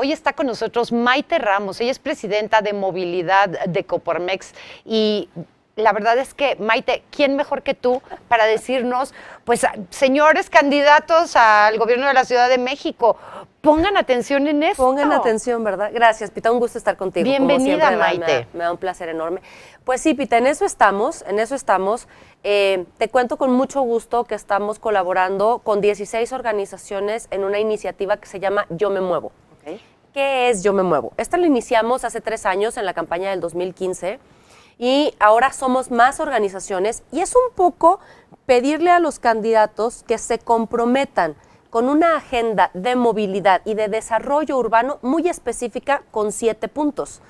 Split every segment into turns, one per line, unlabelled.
Hoy está con nosotros Maite Ramos, ella es presidenta de movilidad de Coparmex y la verdad es que, Maite, ¿quién mejor que tú para decirnos, pues, señores candidatos al gobierno de la Ciudad de México, pongan atención en esto?
Pongan atención, ¿verdad? Gracias, Pita, un gusto estar contigo.
Bienvenida,
como siempre,
Maite.
Me da un placer enorme. Pues sí, Pita, en eso estamos. Te cuento con mucho gusto que estamos colaborando con 16 organizaciones en una iniciativa que se llama Yo Me Muevo.
Okay.
¿Qué es Yo Me Muevo? Esta lo iniciamos hace 3 años en la campaña del 2015 y ahora somos más organizaciones y es un poco pedirle a los candidatos que se comprometan con una agenda de movilidad y de desarrollo urbano muy específica con 7 puntos.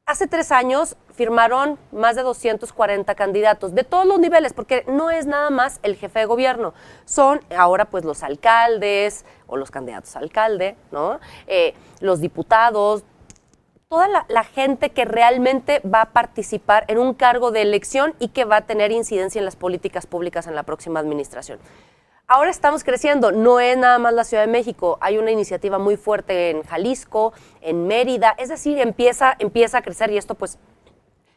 Hace 3 años firmaron más de 240 candidatos de todos los niveles, porque no es nada más el jefe de gobierno, son ahora pues los alcaldes o los candidatos a alcalde, ¿no? Los diputados, toda la gente que realmente va a participar en un cargo de elección y que va a tener incidencia en las políticas públicas en la próxima administración. Ahora estamos creciendo, no es nada más la Ciudad de México, hay una iniciativa muy fuerte en Jalisco, en Mérida, es decir, empieza a crecer y esto pues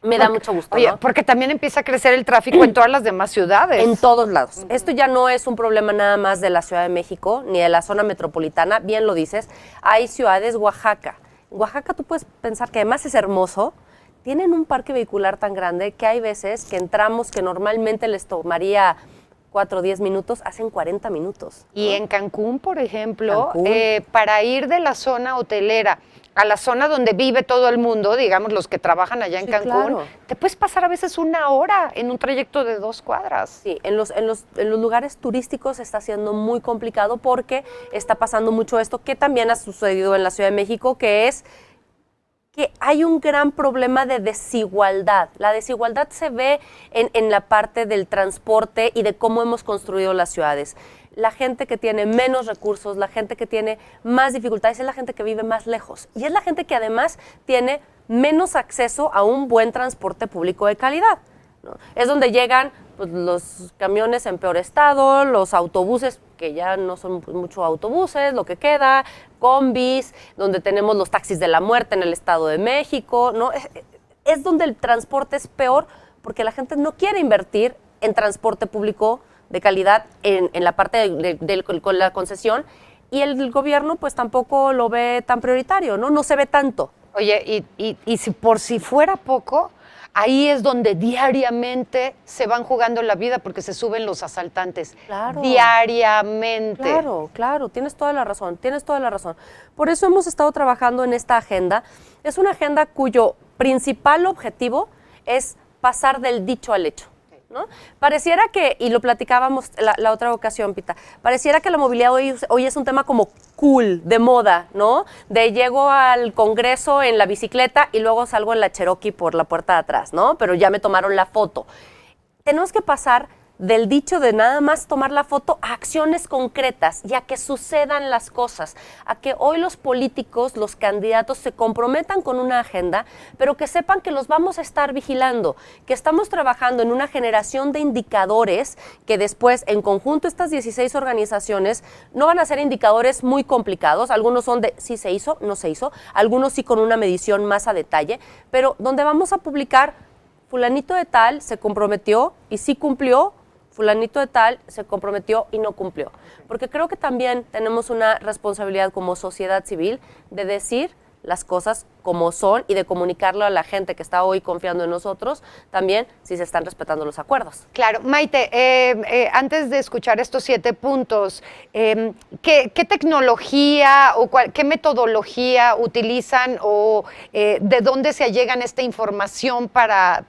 me da mucho gusto.
Oye,
¿no?
porque también empieza a crecer el tráfico en todas las demás ciudades.
En todos lados. Esto ya no es un problema nada más de la Ciudad de México ni de la zona metropolitana, bien lo dices, hay ciudades, Oaxaca. En Oaxaca tú puedes pensar que además es hermoso, tienen un parque vehicular tan grande que hay veces que entramos que normalmente les tomaría 4 o 10 minutos, hacen 40 minutos. ¿No?
Y en Cancún, por ejemplo, para ir de la zona hotelera a la zona donde vive todo el mundo, digamos los que trabajan allá en Cancún,
claro.
te puedes pasar a veces 1 hora en un trayecto de 2 cuadras.
Sí, en los lugares turísticos está siendo muy complicado porque está pasando mucho esto que también ha sucedido en la Ciudad de México, que es que hay un gran problema de desigualdad. La desigualdad se ve en la parte del transporte y de cómo hemos construido las ciudades. La gente que tiene menos recursos, la gente que tiene más dificultades, es la gente que vive más lejos. Y es la gente que además tiene menos acceso a un buen transporte público de calidad, ¿no? Es donde llegan pues, los camiones en peor estado, los autobuses, que ya no son muchos autobuses, lo que queda, combis, donde tenemos los taxis de la muerte en el Estado de México, ¿no? Es donde el transporte es peor porque la gente no quiere invertir en transporte público de calidad en la parte con la concesión y el gobierno pues tampoco lo ve tan prioritario, ¿no? No se ve tanto.
Oye, y si por si fuera poco, ahí es donde diariamente se van jugando la vida porque se suben los asaltantes.
Claro.
Diariamente.
Claro, tienes toda la razón. Por eso hemos estado trabajando en esta agenda. Es una agenda cuyo principal objetivo es pasar del dicho al hecho, ¿no? Pareciera que, y lo platicábamos la otra ocasión, Pita, pareciera que la movilidad hoy es un tema como cool, de moda, ¿no? De llego al Congreso en la bicicleta y luego salgo en la Cherokee por la puerta de atrás, ¿no? Pero ya me tomaron la foto. Tenemos que pasar del dicho de nada más tomar la foto a acciones concretas y a que sucedan las cosas, a que hoy los políticos, los candidatos se comprometan con una agenda, pero que sepan que los vamos a estar vigilando, que estamos trabajando en una generación de indicadores que después en conjunto estas 16 organizaciones no van a ser indicadores muy complicados, algunos son de sí se hizo, no se hizo, algunos sí con una medición más a detalle, pero donde vamos a publicar fulanito de tal se comprometió y sí cumplió, fulanito de tal se comprometió y no cumplió. Porque creo que también tenemos una responsabilidad como sociedad civil de decir las cosas como son y de comunicarlo a la gente que está hoy confiando en nosotros, también si se están respetando los acuerdos.
Claro, Maite, antes de escuchar estos 7 puntos, ¿qué tecnología o qué metodología utilizan o de dónde se allegan esta información para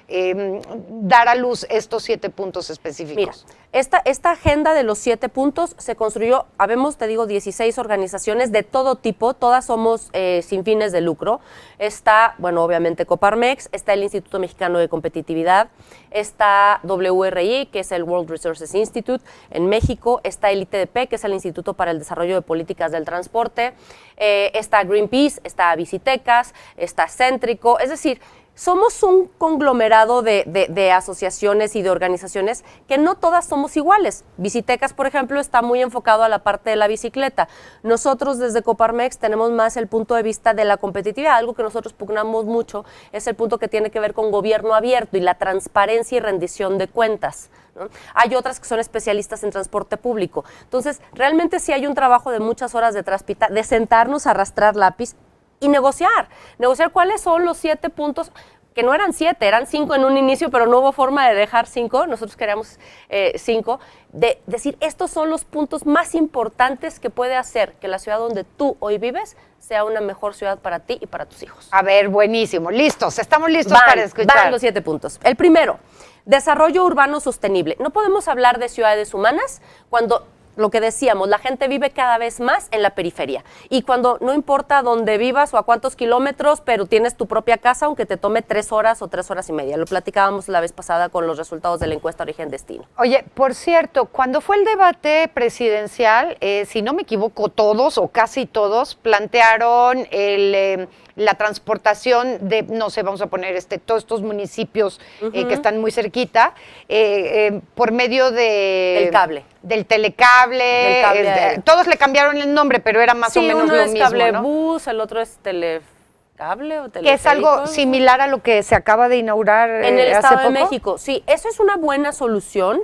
dar a luz estos 7 puntos específicos?
Mira, esta agenda de los 7 puntos se construyó, habemos, te digo, 16 organizaciones de todo tipo, todas somos sin fines de lucro. Está, bueno, obviamente Coparmex, está el Instituto Mexicano de Competitividad, está WRI, que es el World Resources Institute en México, está el ITDP, que es el Instituto para el Desarrollo de Políticas del Transporte, está Greenpeace, está Bicitecas, está Céntrico, es decir, somos un conglomerado de asociaciones y de organizaciones que no todas somos iguales. Bicitecas, por ejemplo, está muy enfocado a la parte de la bicicleta. Nosotros desde Coparmex tenemos más el punto de vista de la competitividad. Algo que nosotros pugnamos mucho es el punto que tiene que ver con gobierno abierto y la transparencia y rendición de cuentas, ¿no? Hay otras que son especialistas en transporte público. Entonces, realmente sí hay un trabajo de muchas horas detrás, Pita, de sentarnos a arrastrar lápiz y negociar cuáles son los 7 puntos, que no eran 7, eran 5 en un inicio, pero no hubo forma de dejar 5, nosotros queríamos 5, de decir, estos son los puntos más importantes que puede hacer que la ciudad donde tú hoy vives sea una mejor ciudad para ti y para tus hijos.
A ver, buenísimo, listos, estamos listos para escuchar.
Van los 7 puntos. El primero, desarrollo urbano sostenible. No podemos hablar de ciudades humanas cuando lo que decíamos, la gente vive cada vez más en la periferia. Y cuando no importa dónde vivas o a cuántos kilómetros, pero tienes tu propia casa, aunque te tome 3 horas o 3 horas y media. Lo platicábamos la vez pasada con los resultados de la encuesta Origen-Destino.
Oye, por cierto, cuando fue el debate presidencial, si no me equivoco, todos o casi todos plantearon la transportación de, no sé, vamos a poner todos estos municipios que están muy cerquita, por medio
del cable.
Del telecable, todos le cambiaron el nombre, pero era más o menos lo mismo, ¿no?
Sí, uno es cablebús, el otro es telecable o teleférico.
Que es algo similar a lo que se acaba de inaugurar
en el Estado
hace
de
poco.
México. Sí, eso es una buena solución,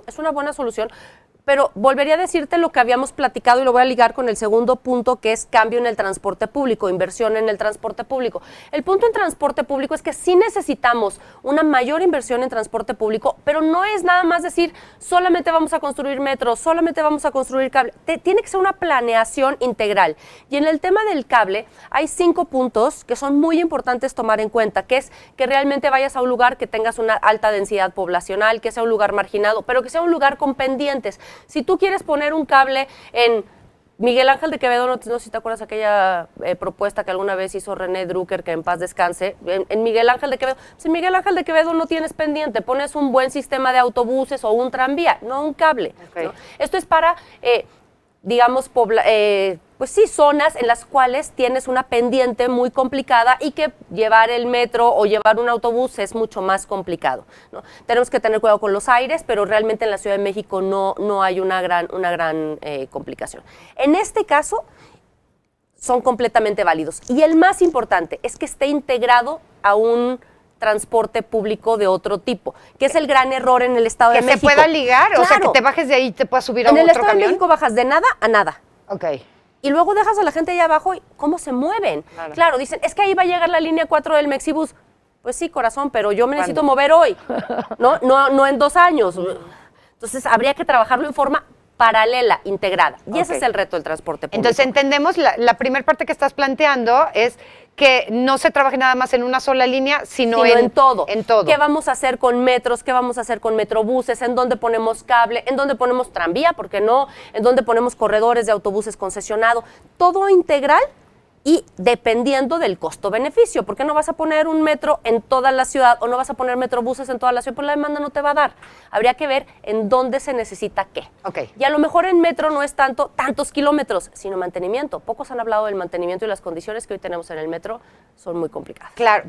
pero volvería a decirte lo que habíamos platicado y lo voy a ligar con el segundo punto, que es cambio en el transporte público, inversión en el transporte público. El punto en transporte público es que sí necesitamos una mayor inversión en transporte público, pero no es nada más decir solamente vamos a construir metro, solamente vamos a construir cable. Tiene que ser una planeación integral. Y en el tema del cable hay 5 puntos que son muy importantes tomar en cuenta, que es que realmente vayas a un lugar que tengas una alta densidad poblacional, que sea un lugar marginado, pero que sea un lugar con pendientes. Si tú quieres poner un cable en Miguel Ángel de Quevedo, no sé si te acuerdas aquella propuesta que alguna vez hizo René Drucker, que en paz descanse, en Miguel Ángel de Quevedo. Si en Miguel Ángel de Quevedo no tienes pendiente, pones un buen sistema de autobuses o un tranvía, no un cable.
Okay.
¿No? Esto es para, digamos, pues sí, zonas en las cuales tienes una pendiente muy complicada y que llevar el metro o llevar un autobús es mucho más complicado, ¿no? Tenemos que tener cuidado con los aires, pero realmente en la Ciudad de México no hay una gran complicación. En este caso, son completamente válidos. Y el más importante es que esté integrado a un transporte público de otro tipo, que es el gran error en el Estado de México.
Que se pueda ligar,
claro.
O sea, que te bajes de ahí y te puedas subir a otro
camión. En el Estado
camión.
de México bajas de nada a nada.
Ok.
Y luego dejas a la gente allá abajo y ¿cómo se mueven? Claro, dicen, es que ahí va a llegar la línea 4 del Mexibus. Pues sí, corazón, pero yo me necesito mover hoy, no en 2 años. Entonces, habría que trabajarlo en forma paralela, integrada. Y ese es el reto del transporte público.
Entonces, entendemos, la primera parte que estás planteando es que no se trabaje nada más en una sola línea, sino
en todo.
En todo.
¿Qué vamos a hacer con metros? ¿Qué vamos a hacer con metrobuses? ¿En dónde ponemos cable? ¿En dónde ponemos tranvía? ¿Por qué no? ¿En dónde ponemos corredores de autobuses concesionados? Todo integral y dependiendo del costo-beneficio. ¿Por qué no vas a poner un metro en toda la ciudad o no vas a poner metrobuses en toda la ciudad? Pues la demanda no te va a dar. Habría que ver en dónde se necesita qué.
Okay.
Y a lo mejor en metro no es tantos kilómetros, sino mantenimiento. Pocos han hablado del mantenimiento y las condiciones que hoy tenemos en el metro son muy complicadas.
Claro.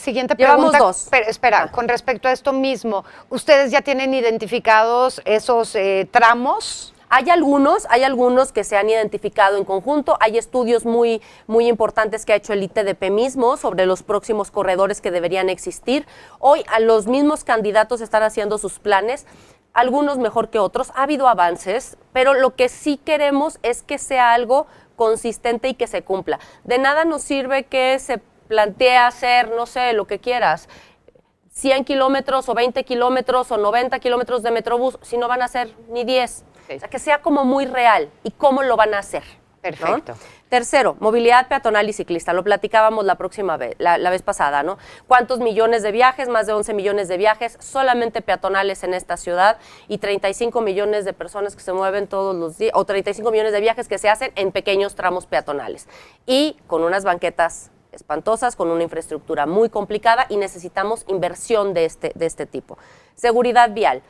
Siguiente
Llevamos
pregunta.
2.
Pero, espera, con respecto a esto mismo, ¿ustedes ya tienen identificados esos tramos?
Hay algunos que se han identificado en conjunto, hay estudios muy importantes que ha hecho el ITDP mismo sobre los próximos corredores que deberían existir. Hoy a los mismos candidatos están haciendo sus planes, algunos mejor que otros, ha habido avances, pero lo que sí queremos es que sea algo consistente y que se cumpla. De nada nos sirve que se plantee hacer, no sé, lo que quieras, 100 kilómetros o 20 kilómetros o 90 kilómetros de metrobús, si no van a ser ni 10. O sea, que sea como muy real y cómo lo van a hacer.
Perfecto.
¿No? Tercero, movilidad peatonal y ciclista. Lo platicábamos la vez pasada, ¿no? ¿Cuántos millones de viajes? Más de 11 millones de viajes solamente peatonales en esta ciudad y 35 millones de personas que se mueven todos los días, o 35 millones de viajes que se hacen en pequeños tramos peatonales. Y con unas banquetas espantosas, con una infraestructura muy complicada y necesitamos inversión de este tipo. Seguridad vial.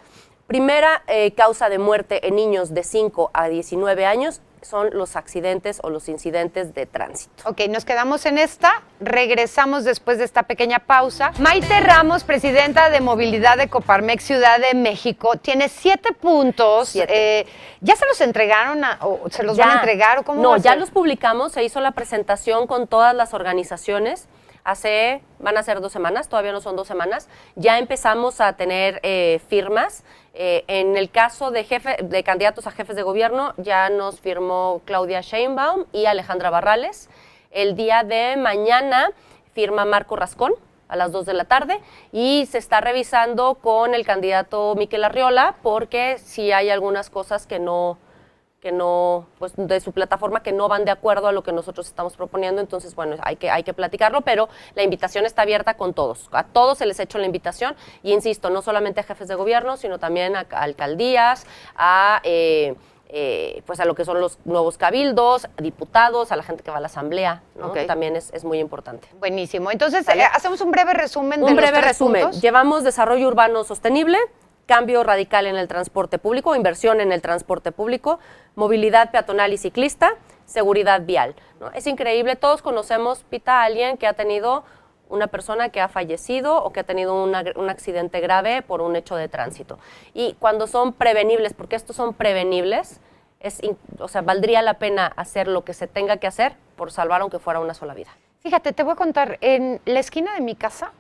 Primera causa de muerte en niños de 5 a 19 años, son los accidentes o los incidentes de tránsito.
Ok, nos quedamos en esta, regresamos después de esta pequeña pausa. Maite Ramos, presidenta de Movilidad de Coparmex Ciudad de México, tiene 7 puntos.
7.
¿Ya se los entregaron o se los van a entregar? ¿O cómo
no,
va a
ya
ser?
los publicamos, se hizo la presentación con todas las organizaciones. Van a ser 2 semanas, todavía no son 2 semanas. Ya empezamos a tener firmas. En el caso de candidatos a jefes de gobierno, ya nos firmó Claudia Sheinbaum y Alejandra Barrales. El día de mañana firma Marco Rascón a las 2 de la tarde y se está revisando con el candidato Miquel Arriola porque sí hay algunas cosas que no, pues de su plataforma que no van de acuerdo a lo que nosotros estamos proponiendo, entonces bueno, hay que platicarlo, pero la invitación está abierta con todos, a todos se les ha hecho la invitación y insisto, no solamente a jefes de gobierno, sino también a alcaldías, pues a lo que son los nuevos cabildos, diputados, a la gente que va a la asamblea, ¿no?
Okay.
Que también es muy importante.
Buenísimo, entonces
¿Vale?
hacemos un breve resumen de los 3
Un breve resumen,
puntos.
llevamos desarrollo urbano sostenible, cambio radical en el transporte público, inversión en el transporte público, movilidad peatonal y ciclista, seguridad vial, ¿no? Es increíble, todos conocemos, Pita, a alguien que ha tenido una persona que ha fallecido o que ha tenido un accidente grave por un hecho de tránsito. Y cuando son prevenibles, porque estos son prevenibles, valdría la pena hacer lo que se tenga que hacer por salvar aunque fuera una sola vida.
Fíjate, te voy a contar, en la esquina de mi casa,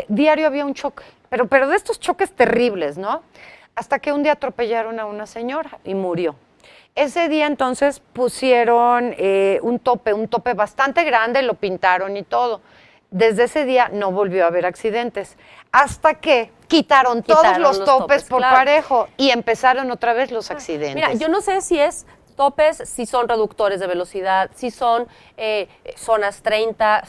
diario había un choque, pero de estos choques terribles, ¿no? Hasta que un día atropellaron a una señora y murió. Ese día entonces pusieron un tope bastante grande, lo pintaron y todo. Desde ese día no volvió a haber accidentes, hasta que quitaron todos los topes por
claro.
parejo y empezaron otra vez los accidentes.
Mira, yo no sé si es topes, si son reductores de velocidad, si son zonas 30,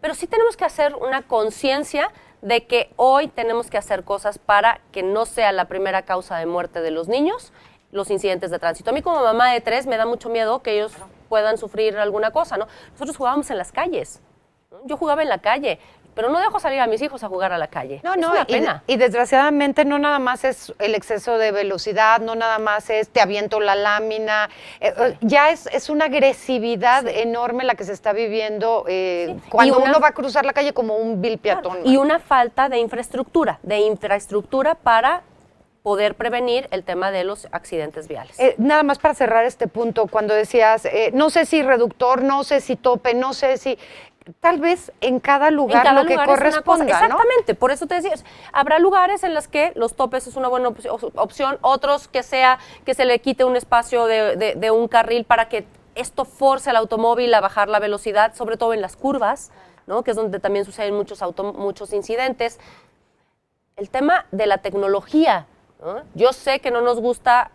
pero sí tenemos que hacer una conciencia de que hoy tenemos que hacer cosas para que no sea la primera causa de muerte de los niños, los incidentes de tránsito. A mí como mamá de 3 me da mucho miedo que ellos puedan sufrir alguna cosa, ¿no? Nosotros jugábamos en las calles, ¿no? Yo jugaba en la calle, pero no dejo salir a mis hijos a jugar a la calle.
No,
es una pena.
Y desgraciadamente no nada más es el exceso de velocidad, no nada más es te aviento la lámina, ya es una agresividad enorme la que se está viviendo cuando uno va a cruzar la calle como un vil peatón.
Claro. Y una falta de infraestructura para poder prevenir el tema de los accidentes viales.
Nada más para cerrar este punto, cuando decías, no sé si reductor, no sé si tope, no sé si... Tal vez en cada lugar lo que corresponda, ¿no?
Exactamente, por eso te decía, habrá lugares en los que los topes es una buena opción, otros que se le quite un espacio de un carril para que esto force al automóvil a bajar la velocidad, sobre todo en las curvas, ¿no? Que es donde también suceden muchos incidentes. El tema de la tecnología, ¿no? Yo sé que no nos gusta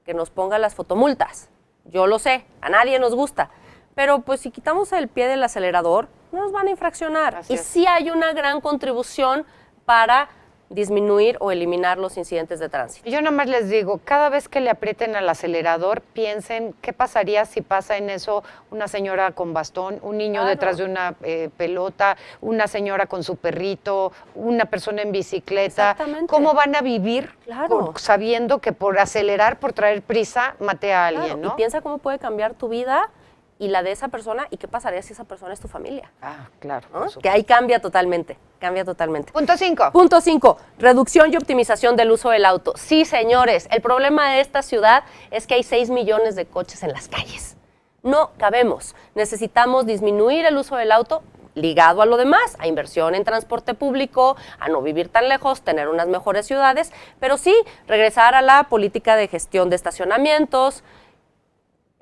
que nos pongan las fotomultas, yo lo sé, a nadie nos gusta. Pero pues si quitamos el pie del acelerador, no nos van a infraccionar. Y sí hay una gran contribución para disminuir o eliminar los incidentes de tránsito.
Yo nomás les digo, cada vez que le aprieten al acelerador, piensen qué pasaría si pasa en eso una señora con bastón, un niño detrás de una pelota, una señora con su perrito, una persona en bicicleta.
Exactamente.
¿Cómo van a vivir sabiendo que por acelerar, por traer prisa, maté a alguien, ¿no?
Y piensa cómo puede cambiar tu vida y la de esa persona, y qué pasaría si esa persona es tu familia.
Ah, claro.
¿No? Que ahí cambia totalmente.
Punto 5.
Punto 5, reducción y optimización del uso del auto. Sí, señores, el problema de esta ciudad es que hay 6 millones de coches en las calles. No cabemos. Necesitamos disminuir el uso del auto ligado a lo demás, a inversión en transporte público, a no vivir tan lejos, tener unas mejores ciudades, pero sí, regresar a la política de gestión de estacionamientos,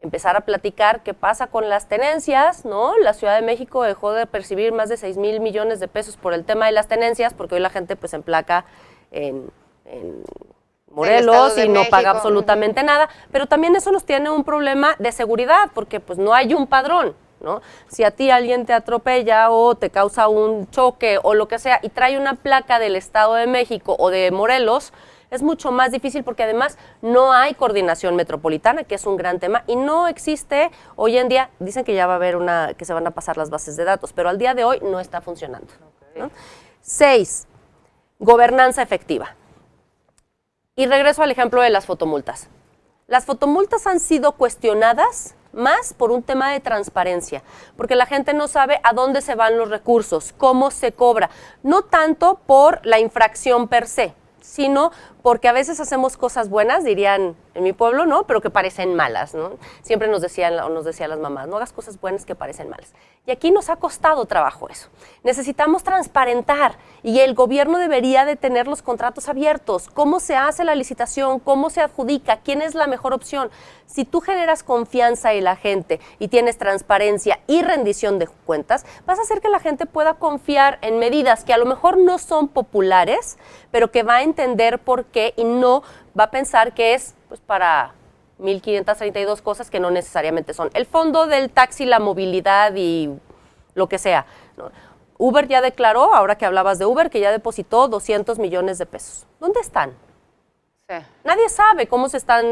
empezar a platicar qué pasa con las tenencias, ¿no? La Ciudad de México dejó de percibir más de 6,000 millones de pesos por el tema de las tenencias, porque hoy la gente pues emplaca en Morelos y no paga absolutamente nada, pero también eso nos tiene un problema de seguridad, porque pues no hay un padrón, ¿no? Si a ti alguien te atropella o te causa un choque o lo que sea y trae una placa del Estado de México o de Morelos, es mucho más difícil porque además no hay coordinación metropolitana, que es un gran tema, y no existe hoy en día, dicen que ya va a haber que se van a pasar las bases de datos, pero al día de hoy no está funcionando. ¿No? 6, gobernanza efectiva. Y regreso al ejemplo de las fotomultas. Las fotomultas han sido cuestionadas más por un tema de transparencia, porque la gente no sabe a dónde se van los recursos, cómo se cobra, no tanto por la infracción per se, sino porque a veces hacemos cosas buenas, dirían en mi pueblo, ¿no? Pero que parecen malas, ¿no? Siempre nos decían las mamás, no hagas cosas buenas que parecen malas. Y aquí nos ha costado trabajo eso. Necesitamos transparentar y el gobierno debería de tener los contratos abiertos, cómo se hace la licitación, cómo se adjudica, quién es la mejor opción. Si tú generas confianza en la gente y tienes transparencia y rendición de cuentas, vas a hacer que la gente pueda confiar en medidas que a lo mejor no son populares, pero que va a entender por qué y no va a pensar que es pues para 1.532 cosas que no necesariamente son. El fondo del taxi, la movilidad y lo que sea, ¿no? Uber ya declaró, ahora que hablabas de Uber, que ya depositó 200 millones de pesos. ¿Dónde están? Sí. Nadie sabe cómo se están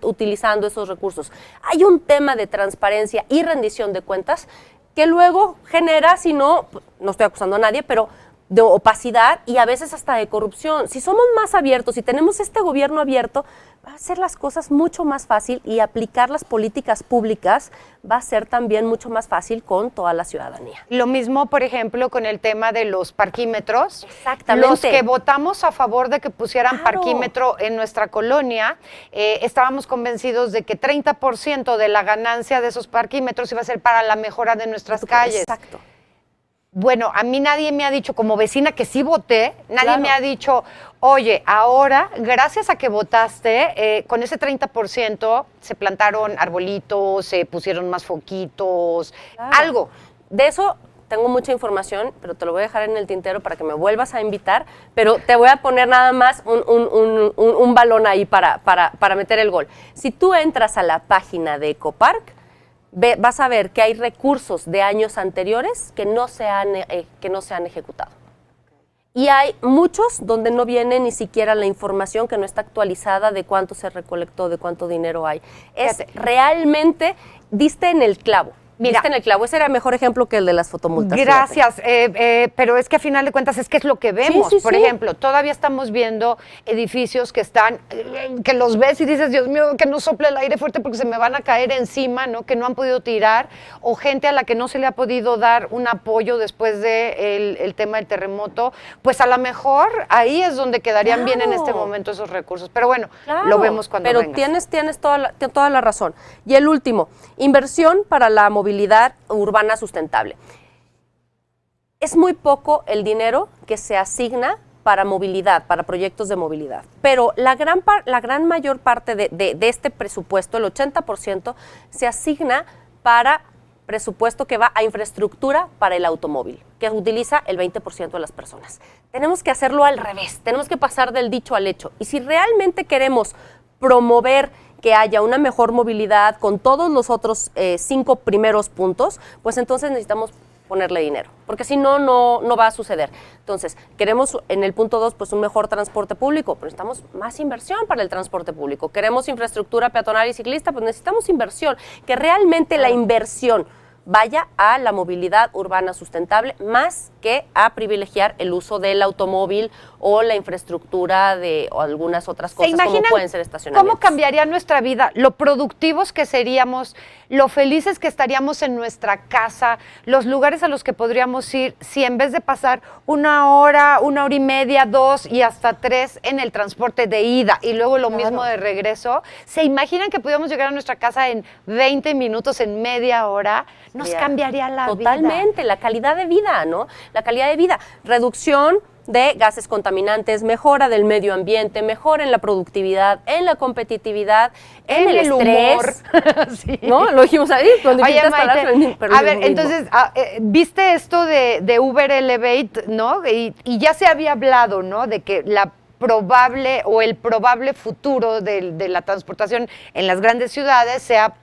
utilizando esos recursos. Hay un tema de transparencia y rendición de cuentas que luego genera, si no estoy acusando a nadie, pero de opacidad y a veces hasta de corrupción. Si somos más abiertos, si tenemos este gobierno abierto, va a hacer las cosas mucho más fácil y aplicar las políticas públicas va a ser también mucho más fácil con toda la ciudadanía.
Lo mismo, por ejemplo, con el tema de los parquímetros.
Exactamente.
Los que votamos a favor de que pusieran parquímetro en nuestra colonia, estábamos convencidos de que 30% de la ganancia de esos parquímetros iba a ser para la mejora de nuestras calles.
Exacto.
Bueno, a mí nadie me ha dicho, como vecina que sí voté, nadie me ha dicho, oye, ahora, gracias a que votaste, con ese 30% se plantaron arbolitos, se pusieron más foquitos, algo.
De eso tengo mucha información, pero te lo voy a dejar en el tintero para que me vuelvas a invitar, pero te voy a poner nada más un balón ahí para meter el gol. Si tú entras a la página de Ecopark, vas a ver que hay recursos de años anteriores que no se han ejecutado. Y hay muchos donde no viene ni siquiera la información, que no está actualizada de cuánto se recolectó, de cuánto dinero hay. Realmente diste en el clavo.
Mira,
en el clavo, ese era mejor ejemplo que el de las fotomultas.
Gracias, pero es que a final de cuentas es que es lo que vemos. Por ejemplo, todavía estamos viendo edificios que están, que los ves y dices, Dios mío, que no sople el aire fuerte porque se me van a caer encima, ¿no? Que no han podido tirar, o gente a la que no se le ha podido dar un apoyo después de el tema del terremoto, pues a lo mejor ahí es donde quedarían bien en este momento esos recursos. Pero bueno, lo vemos cuando vengas.
Pero tienes toda la razón. Y el último, inversión para la movilidad urbana sustentable. Es muy poco el dinero que se asigna para movilidad, para proyectos de movilidad, pero la gran mayor parte de este presupuesto, el 80%, se asigna para presupuesto que va a infraestructura para el automóvil, que utiliza el 20% de las personas. Tenemos que hacerlo al revés, tenemos que pasar del dicho al hecho. Y si realmente queremos promover que haya una mejor movilidad con todos los otros 5 primeros puntos, pues entonces necesitamos ponerle dinero, porque si no, no va a suceder. Entonces, queremos en el punto 2, pues un mejor transporte público, pero necesitamos más inversión para el transporte público. Queremos infraestructura peatonal y ciclista, pues necesitamos inversión, que realmente la inversión vaya a la movilidad urbana sustentable más que a privilegiar el uso del automóvil o la infraestructura o algunas otras cosas como pueden ser estacionamientos.
¿Cómo cambiaría nuestra vida? Lo productivos que seríamos, lo felices que estaríamos en nuestra casa, los lugares a los que podríamos ir si en vez de pasar 1 hora, 1 hora y media, 2 y hasta 3 en el transporte de ida y luego lo mismo de regreso, ¿se imaginan que pudiéramos llegar a nuestra casa en 20 minutos, en media hora? Nos cambiaría la vida.
Totalmente, la calidad de vida, ¿no? La calidad de vida, reducción de gases contaminantes, mejora del medio ambiente, mejora en la productividad, en la competitividad, en el estrés,
humor. Sí.
¿No? Lo dijimos ahí cuando
Oye, Maite, a ver, entonces, ¿viste esto de Uber Elevate, no? Y ya se había hablado, ¿no? De que la probable o el probable futuro de la transportación en las grandes ciudades sea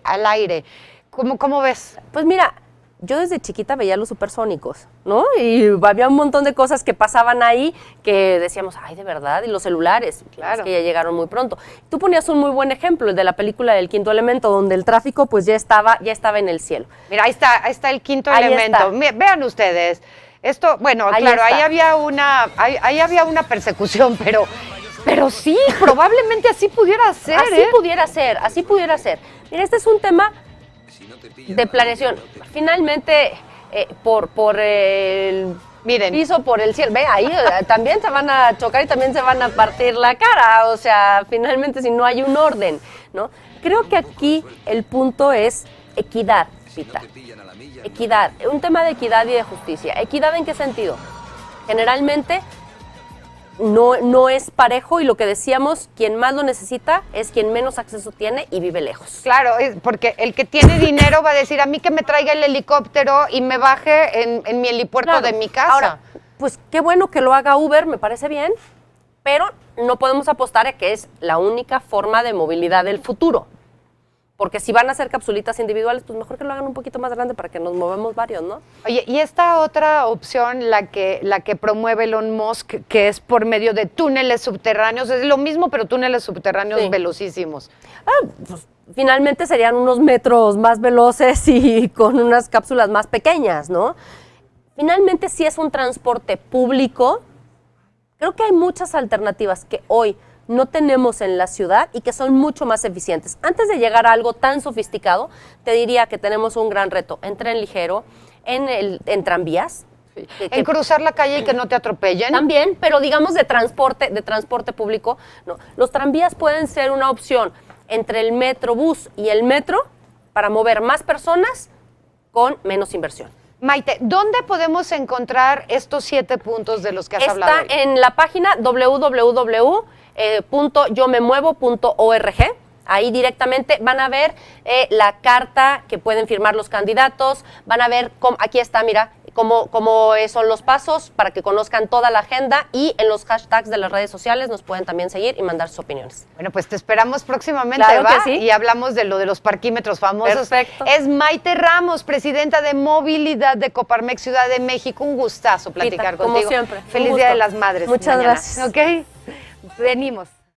al aire. ¿Cómo ves?
Pues mira, yo desde chiquita veía los supersónicos, ¿no? Y había un montón de cosas que pasaban ahí que decíamos, ay, de verdad, y los celulares, claro, que ya llegaron muy pronto. Tú ponías un muy buen ejemplo, el de la película del Quinto Elemento, donde el tráfico pues ya estaba en el cielo.
Mira, ahí está el Quinto Elemento. Vean ustedes, esto, bueno, ahí claro, ahí había una persecución, pero Pero sí, probablemente así pudiera ser.
Así pudiera ser, así pudiera ser. Mira, este es un tema de planeación. Finalmente, por el
Miren,
piso, por el cielo, ve, ahí también se van a chocar y también se van a partir la cara. O sea, finalmente si no hay un orden, ¿no? Creo que aquí el punto es equidad, Pita. Equidad, un tema de equidad y de justicia. ¿Equidad en qué sentido? Generalmente no es parejo y lo que decíamos, quien más lo necesita es quien menos acceso tiene y vive lejos.
claro, porque el que tiene dinero va a decir a mí que me traiga el helicóptero y me baje en mi helipuerto
Claro.
de mi casa.
Ahora, pues qué bueno que lo haga Uber, me parece bien, pero no podemos apostar a que es la única forma de movilidad del futuro. Porque si van a hacer capsulitas individuales, pues mejor que lo hagan un poquito más grande para que nos movamos varios, ¿no?
Oye, y esta otra opción, la que promueve Elon Musk, que es por medio de túneles subterráneos, es lo mismo, pero túneles subterráneos
Sí.
velocísimos.
Pues finalmente serían unos metros más veloces y con unas cápsulas más pequeñas, ¿no? Finalmente, si es un transporte público, creo que hay muchas alternativas que hoy no tenemos en la ciudad y que son mucho más eficientes. Antes de llegar a algo tan sofisticado, te diría que tenemos un gran reto en tren ligero, en tranvías.
En cruzar la calle y que no te atropellen.
También, pero digamos de transporte público, no. Los tranvías pueden ser una opción entre el metrobús y el metro para mover más personas con menos inversión.
Maite, ¿dónde podemos encontrar estos 7 puntos de los que has hablado hoy?
Está en la página www.yomemuevo.org. Ahí directamente van a ver la carta que pueden firmar los candidatos, van a ver, aquí está, mira, cómo son los pasos para que conozcan toda la agenda y en los hashtags de las redes sociales nos pueden también seguir y mandar sus opiniones.
Bueno, pues te esperamos próximamente,
Claro
¿va?
que sí.
Y hablamos de lo de los parquímetros famosos.
Perfecto.
Es Maite Ramos, presidenta de movilidad de Coparmex Ciudad de México. Un gustazo platicar
Pita, como
contigo.
siempre, un
Feliz
gusto.
Día de las Madres.
Muchas
mañana.
gracias.
¿Ok? Venimos.